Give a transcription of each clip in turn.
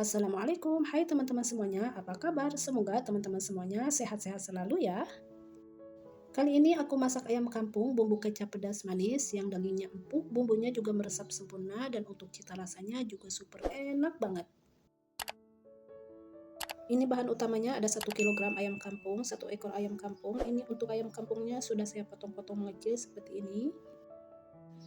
Assalamualaikum, hai teman-teman semuanya, apa kabar? Semoga teman-teman semuanya sehat-sehat selalu ya. Kali ini aku masak ayam kampung bumbu kecap pedas manis yang dagingnya empuk, bumbunya juga meresap sempurna dan untuk cita rasanya juga super enak banget. Ini bahan utamanya ada 1 kg ayam kampung, 1 ekor ayam kampung. Ini untuk ayam kampungnya sudah saya potong-potong kecil seperti ini.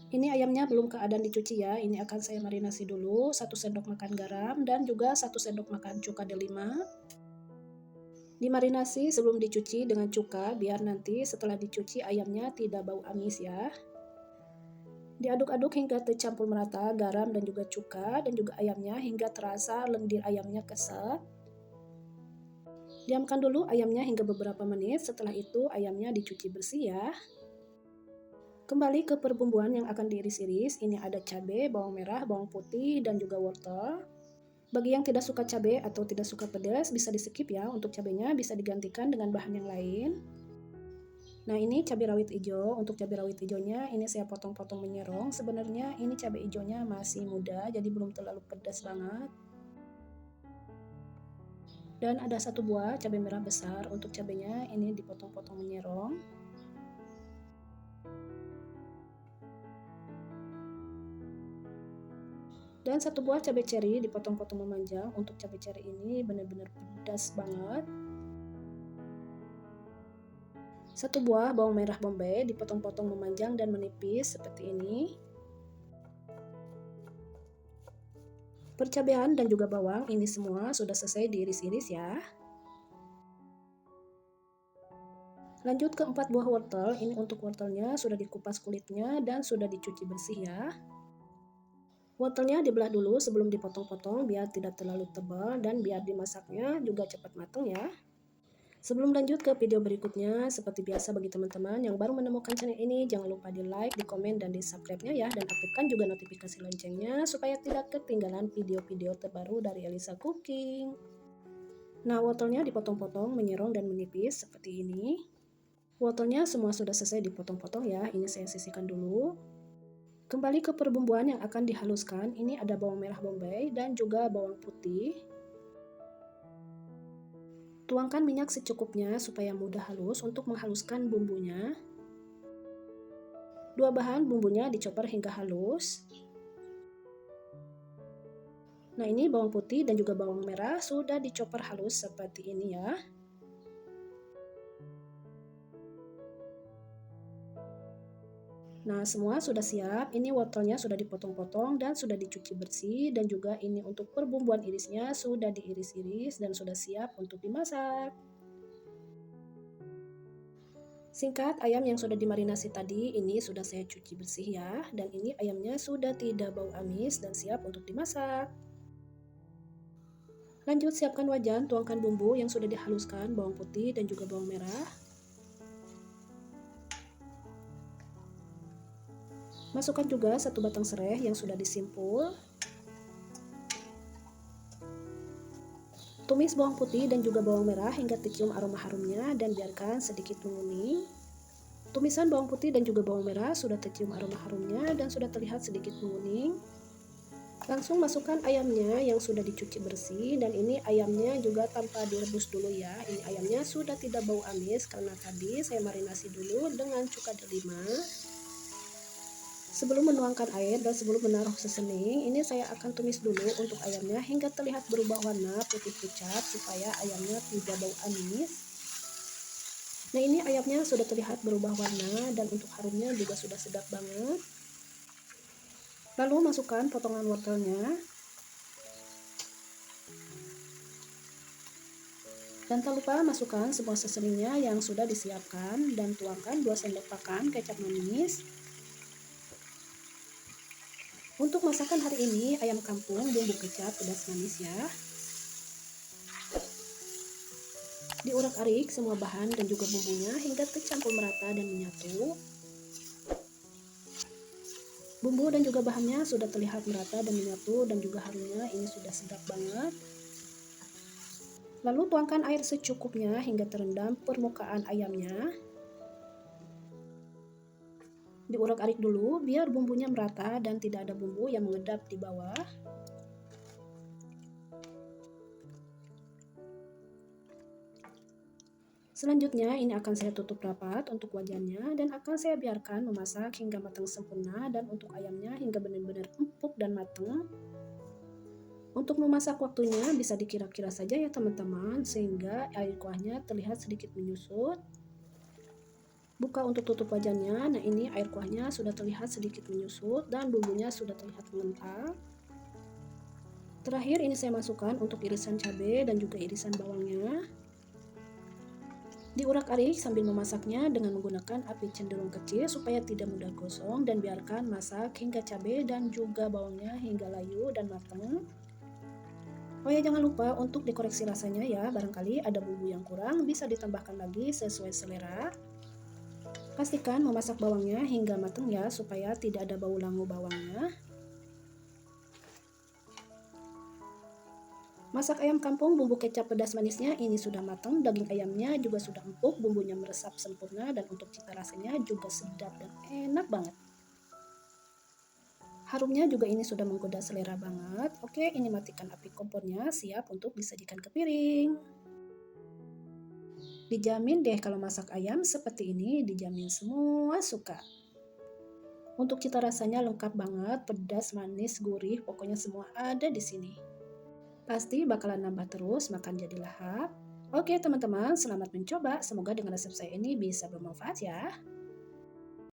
Ini ayamnya belum keadaan dicuci ya, ini akan saya marinasi dulu, 1 sendok makan garam dan juga 1 sendok makan cuka delima. Dimarinasi sebelum dicuci dengan cuka biar nanti setelah dicuci ayamnya tidak bau amis ya. Diaduk-aduk hingga tercampur merata garam dan juga cuka dan juga ayamnya hingga terasa lendir ayamnya kesat. Diamkan dulu ayamnya hingga beberapa menit, setelah itu ayamnya dicuci bersih ya. Kembali ke perbumbuan yang akan diiris-iris, ini ada cabai, bawang merah, bawang putih, dan juga wortel. Bagi yang tidak suka cabai atau tidak suka pedas bisa di skip ya, untuk cabainya bisa digantikan dengan bahan yang lain. Nah ini cabai rawit hijau, untuk cabai rawit hijaunya ini saya potong-potong menyerong. Sebenarnya ini cabai hijaunya masih muda jadi belum terlalu pedas banget. Dan ada 1 buah cabai merah besar, untuk cabainya ini dipotong-potong menyerong. Dan 1 buah cabai ceri dipotong-potong memanjang, untuk cabai ceri ini benar-benar pedas banget. 1 buah bawang merah bombay dipotong-potong memanjang dan menipis seperti ini. Percabean dan juga bawang ini semua sudah selesai diiris-iris ya. Lanjut ke 4 buah wortel, ini untuk wortelnya sudah dikupas kulitnya dan sudah dicuci bersih ya. Wortelnya dibelah dulu sebelum dipotong-potong biar tidak terlalu tebal dan biar dimasaknya juga cepat matang ya. Sebelum lanjut ke video berikutnya, seperti biasa bagi teman-teman yang baru menemukan channel ini, jangan lupa di like, di komen, dan di subscribe-nya ya. Dan aktifkan juga notifikasi loncengnya supaya tidak ketinggalan video-video terbaru dari Elisa Cooking. Nah, wortelnya dipotong-potong, menyerong, dan menipis seperti ini. Wortelnya semua sudah selesai dipotong-potong ya, ini saya sisihkan dulu. Kembali ke perbumbuan yang akan dihaluskan, ini ada bawang merah bombay dan juga bawang putih. Tuangkan minyak secukupnya supaya mudah halus untuk menghaluskan bumbunya. 2 bahan bumbunya dicoper hingga halus. Nah ini bawang putih dan juga bawang merah sudah dicoper halus seperti ini ya. Nah semua sudah siap, ini wortelnya sudah dipotong-potong dan sudah dicuci bersih, dan juga ini untuk perbumbuan irisnya sudah diiris-iris dan sudah siap untuk dimasak. Singkat, ayam yang sudah dimarinasi tadi ini sudah saya cuci bersih ya, dan ini ayamnya sudah tidak bau amis dan siap untuk dimasak. Lanjut siapkan wajan, tuangkan bumbu yang sudah dihaluskan, bawang putih dan juga bawang merah. Masukkan juga 1 batang serai yang sudah disimpul. Tumis bawang putih dan juga bawang merah hingga tercium aroma harumnya dan biarkan sedikit menguning. Tumisan bawang putih dan juga bawang merah sudah tercium aroma harumnya dan sudah terlihat sedikit menguning. Langsung masukkan ayamnya yang sudah dicuci bersih, dan ini ayamnya juga tanpa direbus dulu ya. Ini ayamnya sudah tidak bau amis karena tadi saya marinasi dulu dengan cuka delima. Sebelum menuangkan air dan sebelum menaruh sesening, ini saya akan tumis dulu untuk ayamnya hingga terlihat berubah warna putih pucat supaya ayamnya tidak bau amis. Nah ini ayamnya sudah terlihat berubah warna dan untuk harumnya juga sudah sedap banget. Lalu masukkan potongan wortelnya. Dan tak lupa masukkan semua seseningnya yang sudah disiapkan dan tuangkan 2 sendok makan kecap manis. Untuk masakan hari ini ayam kampung bumbu kecap pedas manis ya. Diurak-arik semua bahan dan juga bumbunya hingga tercampur merata dan menyatu. Bumbu dan juga bahannya sudah terlihat merata dan menyatu dan juga harumnya ini sudah sedap banget. Lalu tuangkan air secukupnya hingga terendam permukaan ayamnya. Diurak-arik dulu biar bumbunya merata dan tidak ada bumbu yang mengedap di bawah. Selanjutnya ini akan saya tutup rapat untuk wajannya dan akan saya biarkan memasak hingga matang sempurna dan untuk ayamnya hingga benar-benar empuk dan matang. Untuk memasak waktunya bisa dikira-kira saja ya teman-teman, sehingga air kuahnya terlihat sedikit menyusut. Buka untuk tutup wajannya, nah ini air kuahnya sudah terlihat sedikit menyusut dan bumbunya sudah terlihat mengental. Terakhir ini saya masukkan untuk irisan cabai dan juga irisan bawangnya. Diurak-arik sambil memasaknya dengan menggunakan api cenderung kecil supaya tidak mudah gosong dan biarkan masak hingga cabai dan juga bawangnya hingga layu dan matang. Oh ya, jangan lupa untuk dikoreksi rasanya ya, barangkali ada bumbu yang kurang bisa ditambahkan lagi sesuai selera. Pastikan memasak bawangnya hingga matang ya supaya tidak ada bau langu bawangnya. Masak ayam kampung bumbu kecap pedas manisnya ini sudah matang, daging ayamnya juga sudah empuk, bumbunya meresap sempurna dan untuk cita rasanya juga sedap dan enak banget. Harumnya juga ini sudah menggoda selera banget. Oke, ini matikan api kompornya, siap untuk disajikan ke piring. Dijamin deh kalau masak ayam seperti ini, dijamin semua suka. Untuk cita rasanya lengkap banget, pedas, manis, gurih, pokoknya semua ada di sini. Pasti bakalan nambah terus, makan jadi lahap. Oke teman-teman, selamat mencoba. Semoga dengan resep saya ini bisa bermanfaat ya.